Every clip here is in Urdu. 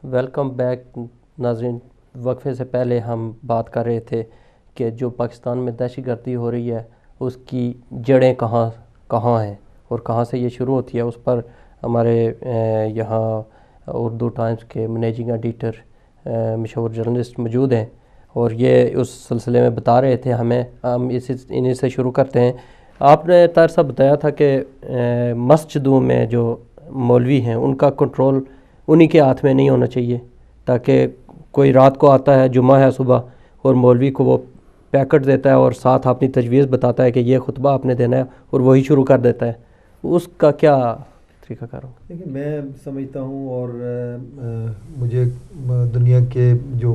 ویلکم بیک ناظرین. وقفے سے پہلے ہم بات کر رہے تھے کہ جو پاکستان میں دہشت گردی ہو رہی ہے اس کی جڑیں کہاں ہیں اور کہاں سے یہ شروع ہوتی ہے. اس پر ہمارے یہاں اردو ٹائمز کے منیجنگ ایڈیٹر مشہور جرنلسٹ موجود ہیں اور یہ اس سلسلے میں بتا رہے تھے ہمیں. ہم انہیں سے شروع کرتے ہیں. آپ نے طاہر صاحب بتایا تھا کہ مسجدوں میں جو مولوی ہیں ان کا کنٹرول انہی کے ہاتھ میں نہیں ہونا چاہیے، تاکہ کوئی رات کو آتا ہے، جمعہ ہے صبح، اور مولوی کو وہ پیکٹ دیتا ہے اور ساتھ اپنی تجویز بتاتا ہے کہ یہ خطبہ آپ نے دینا ہے اور وہی شروع کر دیتا ہے. اس کا کیا طریقہ کار ہوگا؟ دیکھیں، میں سمجھتا ہوں اور مجھے دنیا کے جو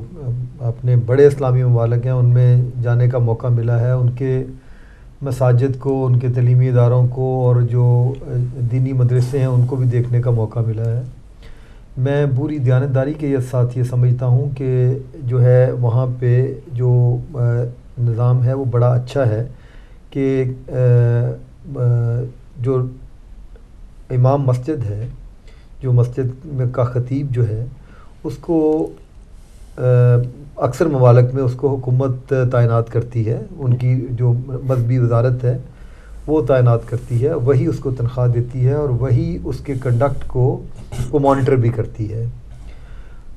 اپنے بڑے اسلامی ممالک ہیں ان میں جانے کا موقع ملا ہے، ان کے مساجد کو، ان کے تعلیمی اداروں کو اور جو دینی مدرسے ہیں ان کو بھی دیکھنے کا موقع ملا ہے. میں پوری دیانتداری کے ساتھ یہ سمجھتا ہوں کہ جو ہے وہاں پہ جو نظام ہے وہ بڑا اچھا ہے کہ جو امام مسجد ہے، جو مسجد میں کا خطیب جو ہے، اس کو اکثر ممالک میں اس کو حکومت تعینات کرتی ہے، ان کی جو مذہبی وزارت ہے وہ تعینات کرتی ہے، وہی اس کو تنخواہ دیتی ہے اور وہی اس کے کنڈکٹ کو وہ مانیٹر بھی کرتی ہے.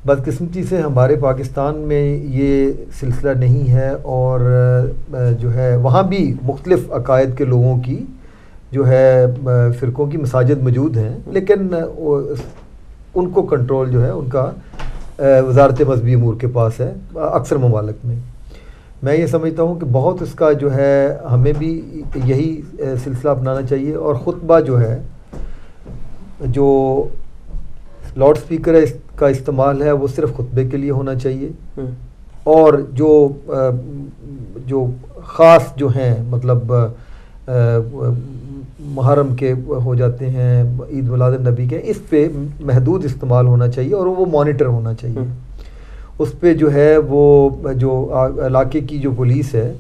بدقسمتی سے ہمارے پاکستان میں یہ سلسلہ نہیں ہے اور جو ہے وہاں بھی مختلف عقائد کے لوگوں کی جو ہے فرقوں کی مساجد موجود ہیں، لیکن ان کو کنٹرول جو ہے ان کا وزارت مذہبی امور کے پاس ہے اکثر ممالک میں. میں یہ سمجھتا ہوں کہ بہت اس کا جو ہے ہمیں بھی یہی سلسلہ اپنانا چاہیے، اور خطبہ جو ہے، جو لاؤڈ اسپیکر ہے اس کا استعمال ہے وہ صرف خطبے کے لیے ہونا چاہیے، اور جو خاص جو ہیں مطلب محرم کے ہو جاتے ہیں، عید میلاد النبی کے، اس پہ محدود استعمال ہونا چاہیے اور وہ مانیٹر ہونا چاہیے. اس پہ جو ہے وہ جو علاقے کی جو پولیس ہے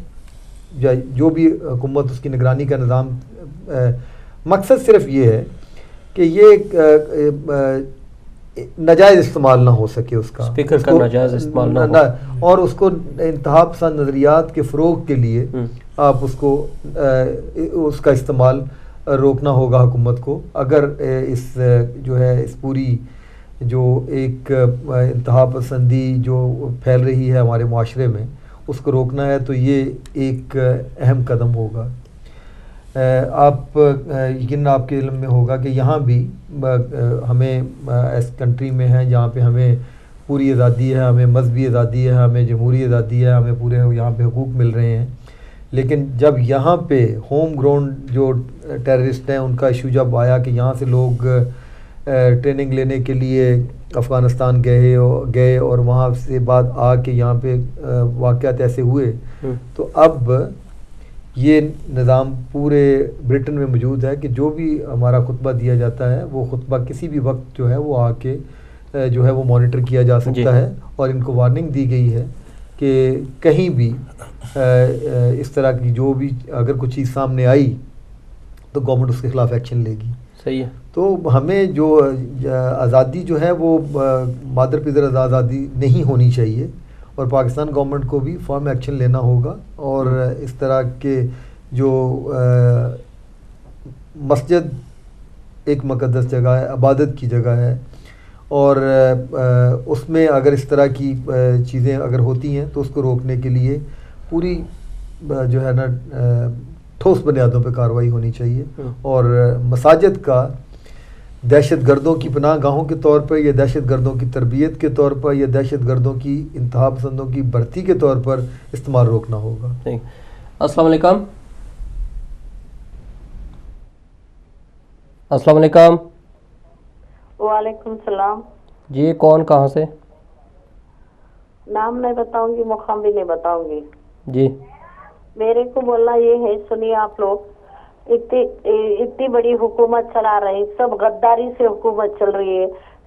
یا جو بھی حکومت اس کی نگرانی کا نظام، مقصد صرف یہ ہے کہ یہ ناجائز استعمال نہ ہو سکے اس کا، اسپیکر کا ناجائز استعمال نہ ہو، اور اس کو انتہا پسند نظریات کے فروغ کے لیے آپ اس کو اس کا استعمال روکنا ہوگا حکومت کو. اگر اس جو ہے اس پوری جو ایک انتہا پسندی جو پھیل رہی ہے ہمارے معاشرے میں اس کو روکنا ہے تو یہ ایک اہم قدم ہوگا. آپ یقیناً آپ کے علم میں ہوگا کہ یہاں بھی ہمیں اس کنٹری میں ہیں جہاں پہ ہمیں پوری آزادی ہے، ہمیں مذہبی آزادی ہے، ہمیں جمہوری آزادی ہے، ہمیں پورے یہاں پہ حقوق مل رہے ہیں، لیکن جب یہاں پہ ہوم گراؤنڈ جو ٹیررسٹ ہیں ان کا ایشو جب آیا کہ یہاں سے لوگ ٹریننگ لینے کے لیے افغانستان گئے اور وہاں سے بعد آ کے یہاں پہ واقعات ایسے ہوئے، تو اب یہ نظام پورے برٹن میں موجود ہے کہ جو بھی ہمارا خطبہ دیا جاتا ہے وہ خطبہ کسی بھی وقت جو ہے وہ آ کے جو ہے وہ مانیٹر کیا جا سکتا ہے، اور ان کو وارننگ دی گئی ہے کہ کہیں بھی اس طرح کی جو بھی اگر کچھ چیز سامنے آئی تو گورنمنٹ اس کے خلاف ایکشن لے گی. صحیح ہے. تو ہمیں جو آزادی جو ہے وہ مادر پدر آزادی نہیں ہونی چاہیے، اور پاکستان گورنمنٹ کو بھی فارم ایکشن لینا ہوگا، اور اس طرح کے جو مسجد ایک مقدس جگہ ہے، عبادت کی جگہ ہے، اور اس میں اگر اس طرح کی چیزیں اگر ہوتی ہیں تو اس کو روکنے کے لیے پوری جو ہے نا ٹھوس بنیادوں پہ کارروائی ہونی چاہیے. اور مساجد کا دہشت گردوں کی پناہ گاہوں کے طور پر یا دہشت گردوں کی تربیت کے طور پر یا دہشت گردوں کی انتہا پسندوں کی بھرتی کے طور پر استعمال روکنا ہوگا. السلام علیکم. السلام علیکم. وعلیکم السلام. جی کون کہاں سے؟ نام نہیں بتاؤں گی، مقام بھی نہیں بتاؤں گی. جی میرے کو بولنا یہ ہے، سنیے آپ لوگ، اتنی بڑی حکومت چلا رہے ہیں، سب غداری سے حکومت چل رہی ہے،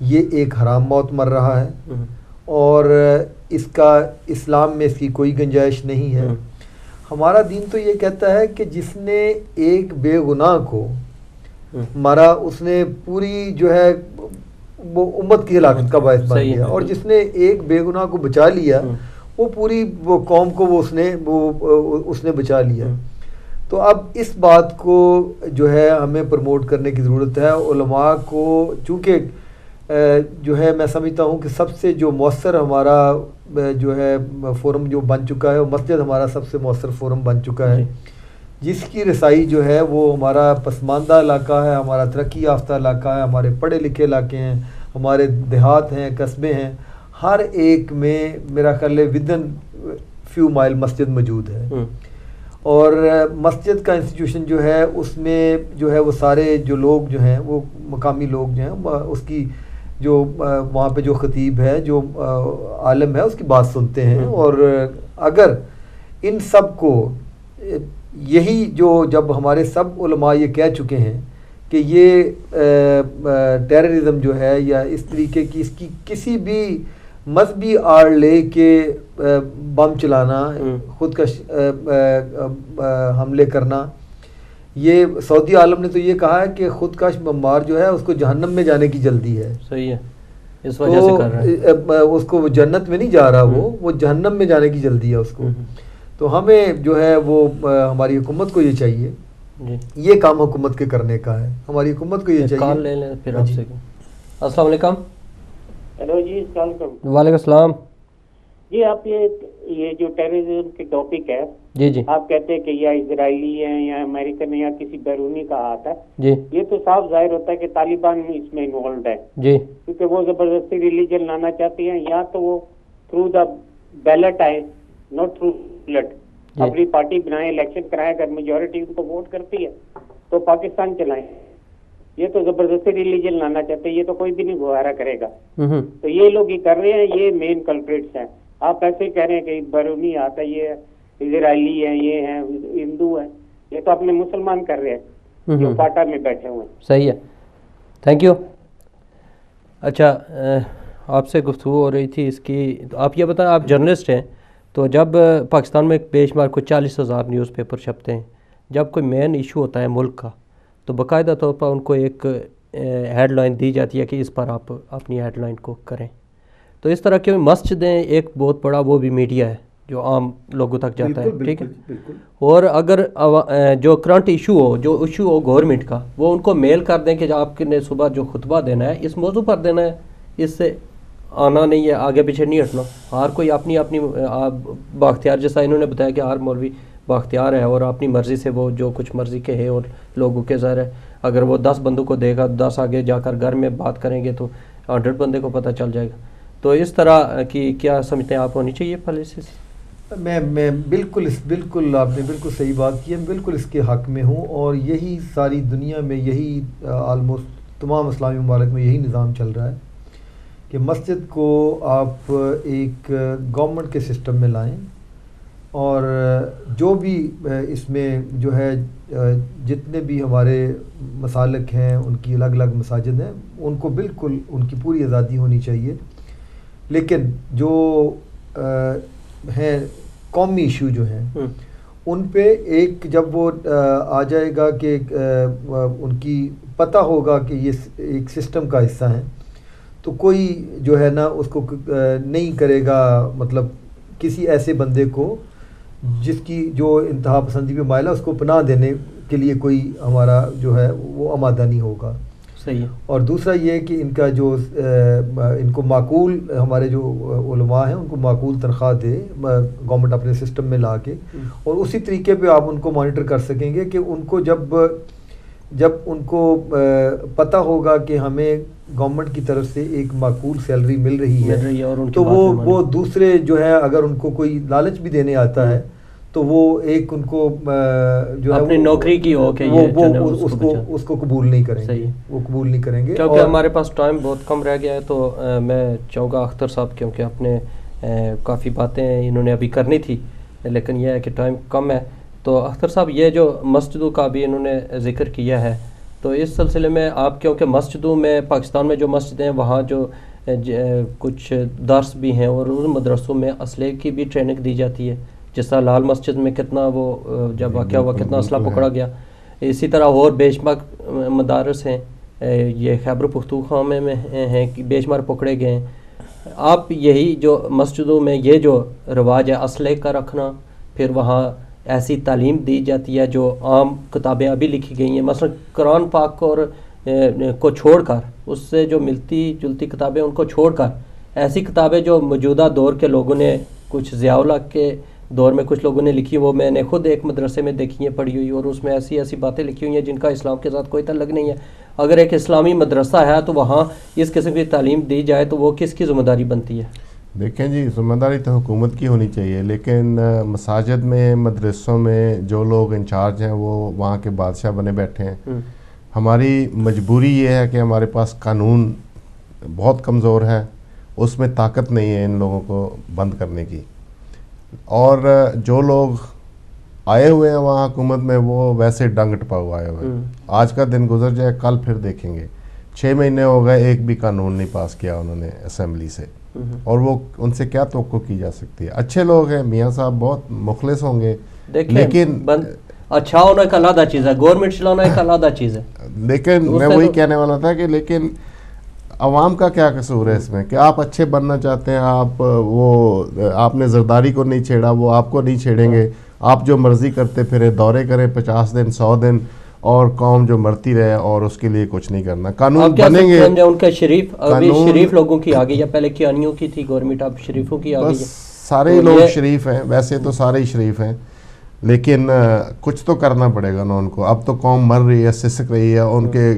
یہ ایک حرام موت مر رہا ہے اور اس کا اسلام میں اس کی کوئی گنجائش نہیں ہے. ہمارا دین تو یہ کہتا ہے کہ جس نے ایک بے گناہ کو مارا اس نے پوری جو ہے وہ امت کی ہلاکت کا باعث بن گیا, اور جس نے ایک بے گناہ کو بچا لیا وہ پوری وہ قوم کو وہ اس نے بچا لیا. تو اب اس بات کو جو ہے ہمیں پروموٹ کرنے کی ضرورت ہے. علماء کو چونکہ جو ہے میں سمجھتا ہوں کہ سب سے جو مؤثر ہمارا جو ہے فورم جو بن چکا ہے وہ مسجد ہمارا سب سے مؤثر فورم بن چکا ہے, جس کی رسائی جو ہے وہ ہمارا پسماندہ علاقہ ہے, ہمارا ترقی یافتہ علاقہ ہے, ہمارے پڑھے لکھے علاقے ہیں, ہمارے دیہات ہیں, قصبے ہیں, ہر ایک میں میرا خیال ہے ودن فیو مائل مسجد موجود ہے. اور مسجد کا انسٹیٹیوشن جو ہے اس میں جو ہے وہ سارے جو لوگ جو ہیں وہ مقامی لوگ جو ہیں اس کی جو وہاں پہ جو خطیب ہے جو عالم ہے اس کی بات سنتے ہیں. اور اگر ان سب کو یہی جو جب ہمارے سب علماء یہ کہہ چکے ہیں کہ یہ ٹیررزم جو ہے یا اس طریقے کی اس کی کسی بھی مذہبی آڑ لے کے بم چلانا, خودکش حملے کرنا, یہ سعودی عالم نے تو یہ کہا ہے کہ خودکش بمبار جو ہے اس کو جہنم میں جانے کی جلدی ہے. صحیح ہے, اس وجہ سے کر رہا ہے. اس کو وہ جنت میں نہیں جا رہا, وہ جہنم میں جانے کی جلدی ہے اس کو. تو ہمیں جو ہے وہ ہماری حکومت کو یہ چاہیے, یہ کام حکومت کے کرنے کا ہے, ہماری حکومت کو یہ چاہیے. کال لے لیں پھر آپ سے. السلام علیکم. ہیلو جی, السلام علیکم. وعلیکم السلام. جی آپ یہ جو ٹیررزم کی ٹاپک ہے, جی آپ کہتے ہیں کہ یا اسرائیلی ہے یا امریکن ہے یا کسی بیرونی کا ہاتھ ہے, جی یہ تو صاف ظاہر ہوتا ہے کہ طالبان اس میں انوالوڈ ہے. جی, کیونکہ وہ زبردستی ریلیجن لانا چاہتی ہیں, یا تو وہ تھرو دا بیلٹ آئے, ناٹ تھرو بیلٹ, اپنی پارٹی بنائیں, الیکشن کرائیں, اگر میجورٹی ان کو ووٹ کرتی ہے تو پاکستان چلائیں. یہ تو زبردستی ریلیجن لانا چاہتے ہیں, یہ تو کوئی بھی نہیں گوارا کرے گا. تو یہ لوگ یہ کر رہے ہیں, یہ مین کلپریٹس ہیں. آپ ایسے کہہ رہے ہیں کہ بیرونی آتا ہے, یہ اسرائیلی ہے, یہ ہیں ہندو ہیں, یہ تو اپنے مسلمان کر رہے ہیں جو فاٹا میں بیٹھے ہوئے ہیں. صحیح ہے, تھینک یو. اچھا, آپ سے گفتگو ہو رہی تھی اس کی. آپ یہ بتائیں, آپ جرنلسٹ ہیں, تو جب پاکستان میں بے شمار کوئی 40,000 نیوز پیپر چھپتے ہیں, جب کوئی مین ایشو ہوتا ہے ملک کا تو باقاعدہ طور پر ان کو ایک ہیڈ لائن دی جاتی ہے کہ اس پر آپ اپنی ہیڈ لائن کو کریں. تو اس طرح کی مسجدیں ایک بہت بڑا وہ بھی میڈیا ہے جو عام لوگوں تک جاتا ہے, ٹھیک ہے. اور اگر جو کرنٹ ایشو ہو, جو ایشو ہو گورنمنٹ کا, وہ ان کو میل کر دیں کہ آپ نے صبح جو خطبہ دینا ہے اس موضوع پر دینا ہے, اس سے آنا نہیں ہے, آگے پیچھے نہیں ہٹنا. ہر کوئی اپنی اپنی باختیار, جیسا انہوں نے بتایا کہ ہر مولوی باختیار ہے اور اپنی مرضی سے وہ جو کچھ مرضی کے ہے, اور لوگوں کے ظاہر ہے اگر وہ 10 بندوں کو دے گا, 10 آگے جا کر گھر میں بات کریں گے تو 100 بندے کو پتہ چل جائے گا. تو اس طرح کی کیا سمجھتے ہیں آپ ہونی چاہیے پالیسیز؟ میں بالکل آپ نے بالکل صحیح بات کی ہے, بالکل اس کے حق میں ہوں. اور یہی ساری دنیا میں, یہی آلموسٹ تمام اسلامی ممالک میں یہی نظام چل رہا ہے کہ مسجد کو آپ ایک گورنمنٹ کے سسٹم میں لائیں, اور جو بھی اس میں جو ہے جتنے بھی ہمارے مسالک ہیں, ان کی الگ الگ مساجد ہیں, ان کو بالکل ان کی پوری آزادی ہونی چاہیے. لیکن جو ہیں قومی ایشو جو ہیں ان پہ ایک جب وہ آ جائے گا کہ ان کی پتہ ہوگا کہ یہ ایک سسٹم کا حصہ ہیں, تو کوئی جو ہے نا اس کو نہیں کرے گا, مطلب کسی ایسے بندے کو جس کی جو انتہا پسندی پہ مائل ہے اس کو پناہ دینے کے لیے کوئی ہمارا جو ہے وہ آمادہ نہیں ہوگا. صحیح ہے. اور دوسرا یہ کہ ان کا جو ان کو معقول, ہمارے جو علماء ہیں ان کو معقول تنخواہ دے گورنمنٹ اپنے سسٹم میں لا کے, اور اسی طریقے پہ آپ ان کو مانیٹر کر سکیں گے کہ ان کو جب ان کو پتہ ہوگا کہ ہمیں گورنمنٹ کی طرف سے ایک معقول سیلری مل رہی ہے, تو وہ دوسرے جو ہے اگر ان کو کوئی لالچ بھی دینے آتا ہے تو وہ ایک ان کو جو ہے اپنی نوکری کی ہو کہ اس کو قبول نہیں کریں گے, وہ قبول نہیں کریں گے. کیونکہ ہمارے پاس ٹائم بہت کم رہ گیا ہے, تو میں چاہوں گا اختر صاحب, کیونکہ اپنے کافی باتیں انہوں نے ابھی کرنی تھی لیکن یہ ہے کہ ٹائم کم ہے, تو اختر صاحب یہ جو مسجدوں کا بھی انہوں نے ذکر کیا ہے, تو اس سلسلے میں آپ کیونکہ مسجدوں میں پاکستان میں جو مسجدیں ہیں وہاں جو کچھ درس بھی ہیں اور ان مدرسوں میں اسلحے کی بھی ٹریننگ دی جاتی ہے، جس طرح لال مسجد میں کتنا وہ جب واقعہ ہوا کتنا اسلحہ پکڑا گیا، اسی طرح اور بے شمار مدارس ہیں، یہ خیبر پختونخوا میں ہیں کہ بے شمار پکڑے گئے ہیں. آپ یہی جو مسجدوں میں یہ جو رواج ہے اسلحے کا رکھنا، پھر وہاں ایسی تعلیم دی جاتی ہے جو عام کتابیں ابھی لکھی گئی ہیں، مثلا قرآن پاک کو چھوڑ کر، اس سے جو ملتی جلتی کتابیں ان کو چھوڑ کر ایسی کتابیں جو موجودہ دور کے لوگوں نے، کچھ ضیاء الحق کے دور میں کچھ لوگوں نے لکھی، وہ میں نے خود ایک مدرسے میں دیکھی ہیں پڑھی ہوئی، اور اس میں ایسی ایسی باتیں لکھی ہوئی ہیں جن کا اسلام کے ساتھ کوئی تعلق نہیں ہے. اگر ایک اسلامی مدرسہ ہے تو وہاں اس قسم کی تعلیم دی جائے تو وہ کس کی ذمہ داری بنتی ہے؟ دیکھیں جی، ذمہ داری تو حکومت کی ہونی چاہیے، لیکن مساجد میں مدرسوں میں جو لوگ انچارج ہیں وہ وہاں کے بادشاہ بنے بیٹھے ہیں. ہماری مجبوری یہ ہے کہ ہمارے پاس قانون بہت کمزور ہے، اس میں طاقت نہیں ہے ان لوگوں کو بند کرنے کی، اور جو لوگ آئے ہوئے ہیں وہاں حکومت میں وہ ویسے ڈنگ ٹپا ہوا آئے ہوئے ہیں. آج کا دن گزر جائے کل پھر دیکھیں گے. 6 مہینے ہو گئے ایک بھی قانون نہیں پاس کیا انہوں نے اسمبلی سے، اور وہ ان سے کیا توقع کی جا سکتی ہے؟ اچھے لوگ ہیں، میاں صاحب بہت مخلص ہوں گے، لیکن اچھا ہونا ایک علیحدہ چیز ہے، گورنمنٹ چلانا ایک علیحدہ چیز ہے. لیکن میں وہی کہنے والا تھا کہ لیکن عوام کا کیا قصور ہے اس میں کہ آپ اچھے بننا چاہتے ہیں، آپ نے زرداری کو نہیں چھیڑا، وہ آپ کو نہیں چھیڑیں گے. آپ جو مرضی کرتے پھرے، دورے کریں 50 دن 100 دن، اور قوم جو مرتی رہے اور اس کے لیے کچھ نہیں کرنا. قانون بنیں گے. ان کے شریف لوگوں کی آ گئی ہے، پہلے کیانیوں کی تھی گورنمنٹ، اب شریفوں کی آ گئی ہے. سارے لوگ شریف ہیں، ویسے تو سارے ہی شریف ہیں، لیکن کچھ تو کرنا پڑے گا نا ان کو. اب تو قوم مر رہی ہے، سسک رہی ہے، ان کے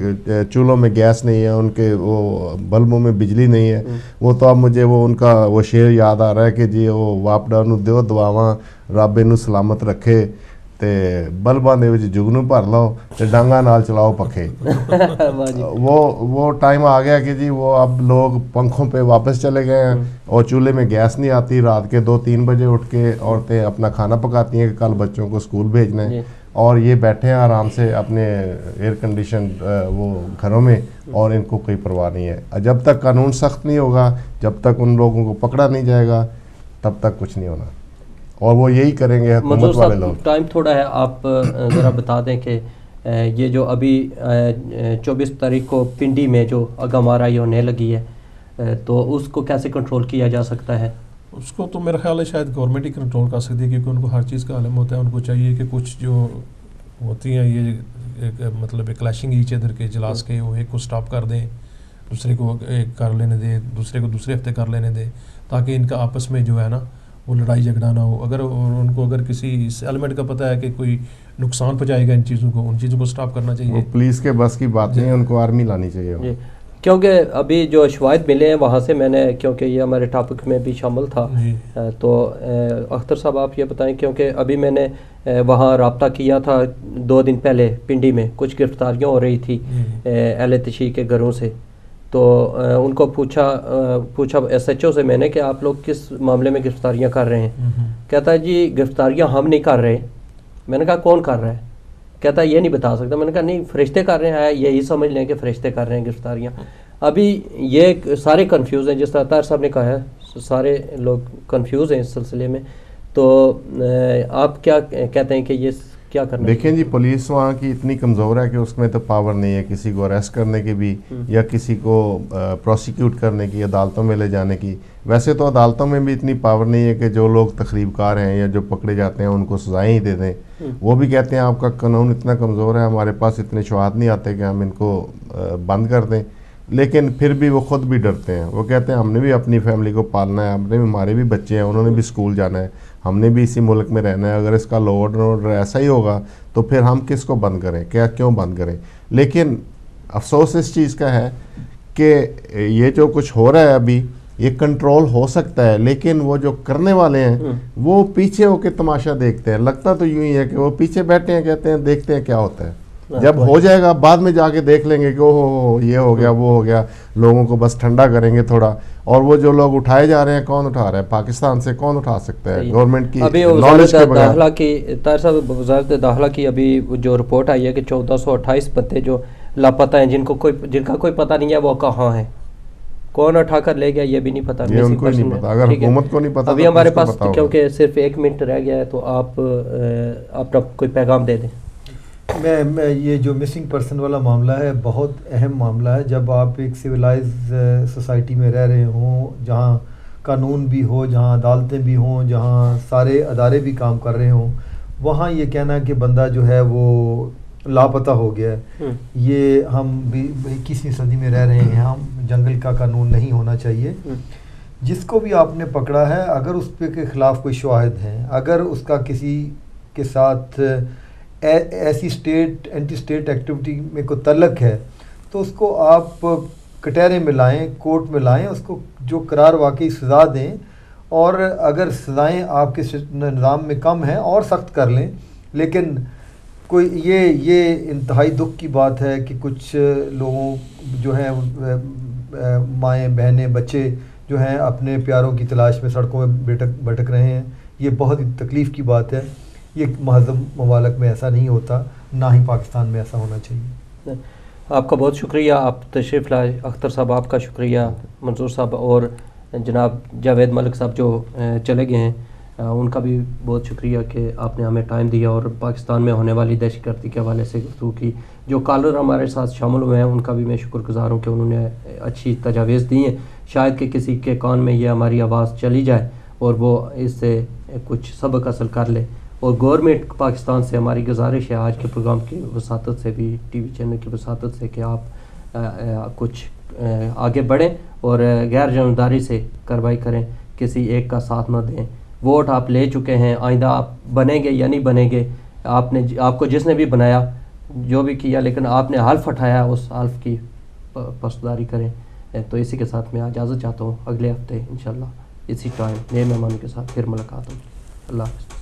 چولہوں میں گیس نہیں ہے، ان کے وہ بلبوں میں بجلی نہیں ہے. وہ تو اب مجھے وہ ان کا وہ شعر یاد آ رہا ہے کہ جی وہ واپڈا نو دیو دعاواں رب انو سلامت رکھے، تے بلباں دے وچ جگنو بھر لو تے ڈانگاں نال چلاؤ پکھے. وہ ٹائم آ گیا کہ جی وہ اب لوگ پنکھوں پہ واپس چلے گئے ہیں، اور چولہے میں گیس نہیں آتی. رات کے 2-3 بجے اٹھ کے عورتیں اپنا کھانا پکاتی ہیں کہ کل بچوں کو اسکول بھیجنا ہے، اور یہ بیٹھے ہیں آرام سے اپنے ایئر کنڈیشن وہ گھروں میں، اور ان کو کوئی پرواہ نہیں ہے. جب تک قانون سخت نہیں ہوگا، جب تک ان لوگوں کو پکڑا نہیں جائے گا، تب تک کچھ نہیں ہونا، اور وہ یہی کریں گے حکومت والے لوگ. ٹائم تھوڑا ہے، آپ ذرا بتا دیں کہ یہ جو ابھی 24 تاریخ کو پنڈی میں جو اگم آرائی ہونے لگی ہے، تو اس کو کیسے کنٹرول کیا جا سکتا ہے؟ اس کو تو میرا خیال ہے شاید گورنمنٹ ہی کنٹرول کر سکتی ہے، کیونکہ ان کو ہر چیز کا علم ہوتا ہے. ان کو چاہیے کہ کچھ جو ہوتی ہیں یہ مطلب کلیشنگ ایچ ادر کے اجلاس کے، وہ ایک کو سٹاپ کر دیں، دوسرے کو ایک کر لینے دیں، دوسرے کو دوسرے ہفتے کر لینے دیں، تاکہ ان کا آپس میں جو ہے نا وہ لڑائی جھگڑا نہ ہو. اگر ان کو اگر کسی اس ایلیمنٹ کا پتہ ہے کہ کوئی نقصان پہنچائے گا ان چیزوں کو سٹاپ کرنا چاہیے. وہ پولیس کے بس کی بات نہیں ہے، ان کو آرمی لانی چاہیے. کیونکہ ابھی جو شواہد ملے ہیں وہاں سے میں نے، کیونکہ یہ ہمارے ٹاپک میں بھی شامل تھا، تو اختر صاحب آپ یہ بتائیں، کیونکہ ابھی میں نے وہاں رابطہ کیا تھا 2 دن پہلے پنڈی میں کچھ گرفتاریاں ہو رہی تھی اہل تشیع کے گھروں سے، تو ان کو پوچھا ایس ایچ او سے میں نے کہ آپ لوگ کس معاملے میں گرفتاریاں کر رہے ہیں؟ کہتا ہے جی گرفتاریاں ہم نہیں کر رہے. میں نے کہا کون کر رہا ہے؟ کہتا ہے یہ نہیں بتا سکتا. میں نے کہا نہیں، فرشتے کر رہے ہیں، یہی سمجھ لیں کہ فرشتے کر رہے ہیں گرفتاریاں. ابھی یہ سارے کنفیوز ہیں، جس طرح طاہر صاحب نے کہا ہے سارے لوگ کنفیوز ہیں اس سلسلے میں. تو آپ کیا کہتے ہیں کہ یہ کیا کرنا؟ دیکھیں جی، پولیس وہاں کی اتنی کمزور ہے کہ اس میں تو پاور نہیں ہے کسی کو اریسٹ کرنے کی بھی، یا کسی کو پروسیکیوٹ کرنے کی، عدالتوں میں لے جانے کی. ویسے تو عدالتوں میں بھی اتنی پاور نہیں ہے کہ جو لوگ تخریب کار ہیں یا جو پکڑے جاتے ہیں ان کو سزائیں ہی دے دیں. وہ بھی کہتے ہیں آپ کا قانون اتنا کمزور ہے، ہمارے پاس اتنے شواہد نہیں آتے کہ ہم ان کو بند کر دیں. لیکن پھر بھی وہ خود بھی ڈرتے ہیں. وہ کہتے ہیں ہم نے بھی اپنی فیملی کو پالنا ہے، ہمارے بھی بچے ہیں، انہوں نے بھی اسکول جانا ہے، ہم نے بھی اسی ملک میں رہنا ہے. اگر اس کا لا اینڈ آرڈر ایسا ہی ہوگا تو پھر ہم کس کو بند کریں، کیوں بند کریں؟ لیکن افسوس اس چیز کا ہے کہ یہ جو کچھ ہو رہا ہے ابھی، یہ کنٹرول ہو سکتا ہے، لیکن وہ جو کرنے والے ہیں وہ پیچھے ہو کے تماشا دیکھتے ہیں. لگتا تو یوں ہی ہے کہ وہ پیچھے بیٹھے ہیں، کہتے ہیں دیکھتے ہیں کیا ہوتا ہے. جب ہو جائے گا بعد میں جا کے دیکھ لیں گے کہ اوہ یہ ہو گیا وہ ہو گیا. لوگوں کو بس ٹھنڈا کریں گے تھوڑا. اور وہ جو لوگ اٹھائے جا رہے ہیں، کون اٹھا رہا ہے؟ پاکستان سے کون اٹھا سکتا ہے گورنمنٹ کی نالج کے بغیر؟ داخلہ کی طاہر صاحب، وزارت داخلہ کی ابھی جو رپورٹ آئی ہے کہ 1428 بندے جو لاپتہ ہیں, جن کا کوئی پتہ نہیں ہے وہ کہاں ہیں, کون اٹھا کر لے گیا یہ بھی نہیں پتہ. یہ ان کو نہیں پتا, اگر حکومت کو نہیں پتا. ابھی ہمارے پاس کیونکہ صرف 1 منٹ رہ گیا ہے تو آپ اپنا کوئی پیغام دے دیں. میں یہ جو مسنگ پرسن والا معاملہ ہے بہت اہم معاملہ ہے. جب آپ ایک سویلائز سوسائٹی میں رہ رہے ہوں, جہاں قانون بھی ہو, جہاں عدالتیں بھی ہوں, جہاں سارے ادارے بھی کام کر رہے ہوں, وہاں یہ کہنا کہ بندہ جو ہے وہ لاپتہ ہو گیا ہے, یہ ہم بھی 21ویں صدی میں رہ رہے ہیں, ہم جنگل کا قانون نہیں ہونا چاہیے. جس کو بھی آپ نے پکڑا ہے, اگر اس پہ کے خلاف کوئی شواہد ہیں, اگر اس کا کسی کے ساتھ ایسی اینٹی اسٹیٹ ایکٹیویٹی میں کوئی تعلق ہے, تو اس کو آپ کٹہرے میں لائیں, کورٹ میں لائیں, اس کو جو قرار واقعی سزا دیں, اور اگر سزائیں آپ کے نظام میں کم ہیں اور سخت کر لیں. لیکن کوئی یہ انتہائی دکھ کی بات ہے کہ کچھ لوگوں جو ہیں مائیں بہنیں بچے جو ہیں اپنے پیاروں کی تلاش میں سڑکوں میں بھٹک رہے ہیں. یہ بہت ہی تکلیف کی بات ہے. یہ مہذب ممالک میں ایسا نہیں ہوتا, نہ ہی پاکستان میں ایسا ہونا چاہیے. آپ کا بہت شکریہ, آپ تشریف لائے. اختر صاحب آپ کا شکریہ, منظور صاحب اور جناب جاوید ملک صاحب جو چلے گئے ہیں ان کا بھی بہت شکریہ کہ آپ نے ہمیں ٹائم دیا اور پاکستان میں ہونے والی دہشت گردی کے حوالے سے گفتگو کی. جو کالر ہمارے ساتھ شامل ہوئے ہیں ان کا بھی میں شکر گزار ہوں کہ انہوں نے اچھی تجاویز دی ہیں. شاید کہ کسی کے کان میں یہ ہماری آواز چلی جائے اور وہ اس سے کچھ سبق حاصل کر لے. اور گورنمنٹ پاکستان سے ہماری گزارش ہے آج کے پروگرام کی وساطت سے بھی, ٹی وی چینل کی وساطت سے, کہ آپ کچھ آگے بڑھیں اور غیر جانبداری سے کارروائی کریں, کسی ایک کا ساتھ نہ دیں. ووٹ آپ لے چکے ہیں, آئندہ آپ بنیں گے یا نہیں بنیں گے, آپ کو جس نے بھی بنایا جو بھی کیا, لیکن آپ نے حلف اٹھایا, اس حلف کی پاسداری کریں. تو اسی کے ساتھ میں اجازت چاہتا ہوں. اگلے ہفتے انشاءاللہ اسی ٹائم نئے مہمانوں کے ساتھ پھر ملاقات ہوگی. اللہ حافظ.